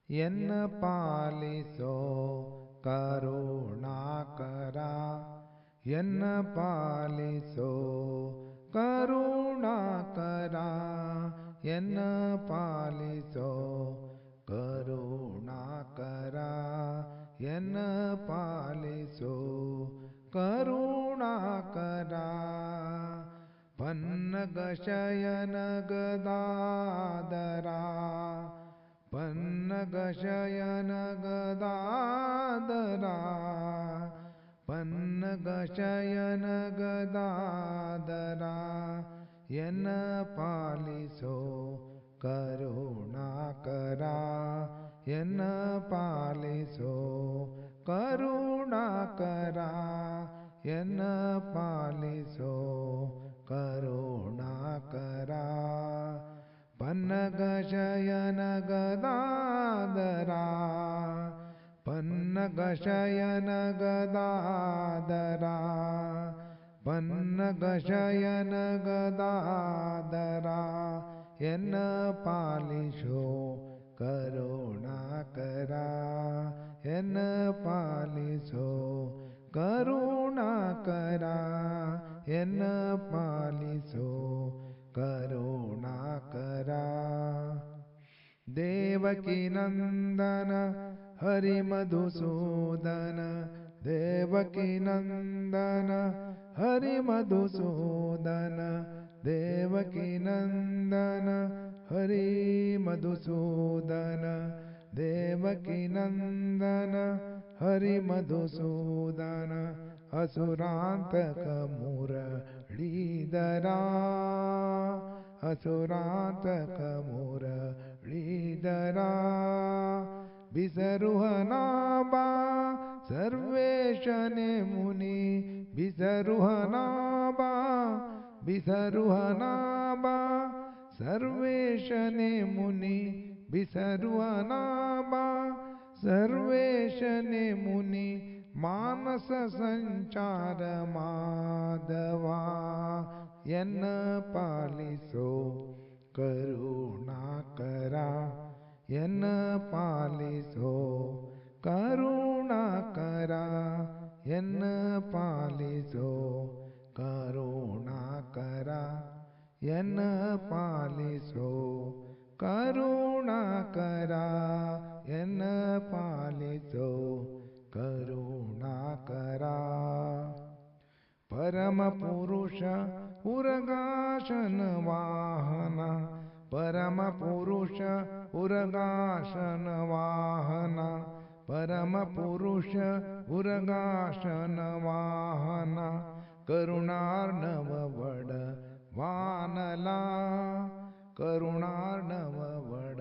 ಎನ್ನ ಪಾಲಿಸೋ ಕರುಣಾಕರ ಎನ್ನ ಪಾಲಿಸೋ ಕರುಣಾಕರ ಎನ್ನ ಪಾಲಿಸೋ ಕರುಣಾಕರ ಎನ್ನ ಪಾಲಿಸೋ ಕರುಣಾಕರ ಪನ್ನಗ ಶಯನ ಗದಾಧರ ಪನ್ನಗ ಶಯನ ಗದಾಧರ ಪನ್ನಗ ಶಯನ ಗದಾಧರ ಎನ್ನ ಪಾಲಿಸೋ ಕರುಣಾಕರ ಎನ್ನ ಪಾಲಿಸೋ ಕರುಣಾಕರ ಎನ್ನ ಪಾಲಿಸೋ ಕರುಣಾಕರ ಪನ್ನಗ ಶಯನ ಗದಾಧರ ಪನ್ನಗ ಶಯನ ಗದಾಧರ ಪನ್ನಗ ಶಯನ ಗದಾಧರ ಎನ್ನ ಪಾಲಿಸೋ ಕರುಣಾಕರ ಎನ್ನ ಪಾಲಿಸೋ ಕರುಣಾಕರ ಎನ್ನ ಪಾಲಿಸೋ ಕರುಣಾಕರ ದೇವಕಿ ನಂದನ ಹರಿ ಮಧುಸೂದನ ದೇವಕಿ ನಂದನ ಹರಿ ಮಧುಸೂದನ ದೇವಕಿ ನಂದನ ಹರಿ ಮಧುಸೂದನ ದೇವಕಿ ನಂದನ ಹರಿ ಮಧುಸೂದನ ಅಸುರಾಂತಕ ಮುರಳೀಧರ ಅಸುರಾಂತಕ ಮುರಳೀಧರ ಬಿಸರುಹನಾಬಾ ಸರ್ವೇಶನೆ ಮುನಿ ಬಿಸರುಹನಾಬಾ ಬಿಸರುಹನಾಬಾ ಸರ್ವೇಶನೆ ಮುನಿ ಬಿಸರುಹನಾಬಾ ಸರ್ವೇಶನೆ ಮುನಿ ಮಾನಸ ಸಂಚಾರ ಮಾಧವ ಎನ್ನ ಪಾಲಿಸೋ ಕರುಣಾಕರ ಎನ್ನ ಪಾಲಿಸೋ ಕರುಣಾಕರ ಎನ್ನ ಪಾಲಿಸೋ ಕರುಣಾಕರ ಎನ್ನ ಪಾಲಿಸೋ ಕರುಣಾಕರ ಎನ್ನ ಪಾಲಿಸೋ ಕರುಣಾಕರ ಪರಮ ಪುರುಷ ಉರಗಾಶನ ವಾಹನ ಪರಮ ಪುರುಷ ಉರಗಾಶನ ವಾಹನ ಪರಮ ಪುರುಷ ಉರಗಾಶನ ವಾಹನ ಕರುಣಾರ್ಣವ ವಡ ವಾನಲ ಕರುಣಾರ್ಣವ ವಡ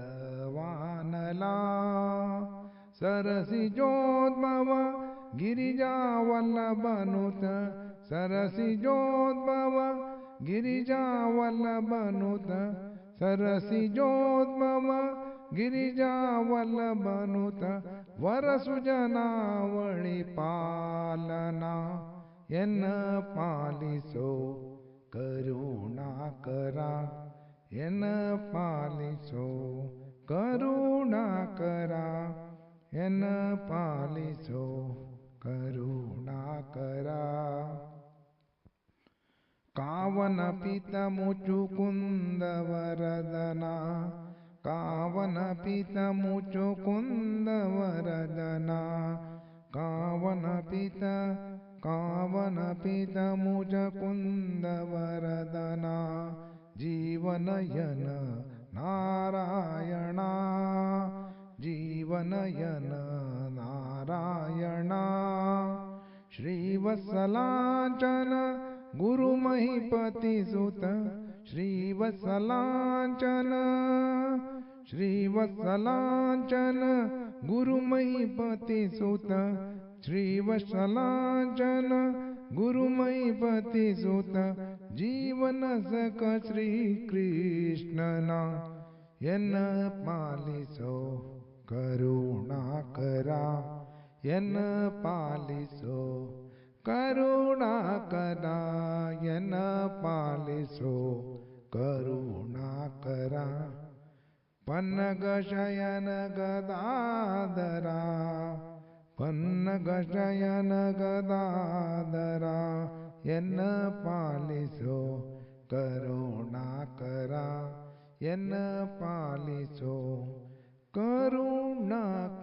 ವಾನಲ सरसिजोद्भव गिरिजावल्लभनुत सरसिजोद्भव गिरिजावल्लभनुत सरसिजोद्भव गिरिजावल्लभनुत वरसुजनावळि पालना ಎನ್ನ ಪಾಲಿಸೋ ಕರುಣಾಕರ ಎನ್ನ ಪಾಲಿಸೋ ಕರುಣಾಕರ ಎನ್ನ ಪಾಲಿಸೋ ಕರುಣಾಕರ ಕಾವನ ಪಿತ ಮುಚುಕುಂದವರದನ ಕಾವನ ಪಿತ ಮುಚುಕುಂದವರದನ ಕಾವನ ಪಿತ ಮುಚುಕುಂದವರದನ ಜೀವನಯನ ನಾರಾಯಣ जीवनयन नारायण श्रीवत्सलांचन गुरुमहीपति सुत श्रीवत्सलांचन श्रीवत्सलांचन गुरुमहीपति सुत श्रीवत्सलांचन गुरुमहीपति सुत जीवन सख श्री कृष्णना ಎನ್ನ ಪಾಲಿಸೋ ಕರುಣಾಕರ ಎನ್ನ ಪಾಲಿಸೋ ಕರುಣಾಕರ ಎನ್ನ ಪಾಲಿಸೋ ಕರುಣಾಕರ ಪನ್ನಗಶಯನ ಗದಾಧರ ಪನ್ನಗಶಯನ ಗದಾಧರ ಎನ್ನ ಪಾಲಿಸೋ ಕರುಣಾಕರ ಎನ್ನ ಪಾಲಿಸೋ ಕರುಣಾಕರ.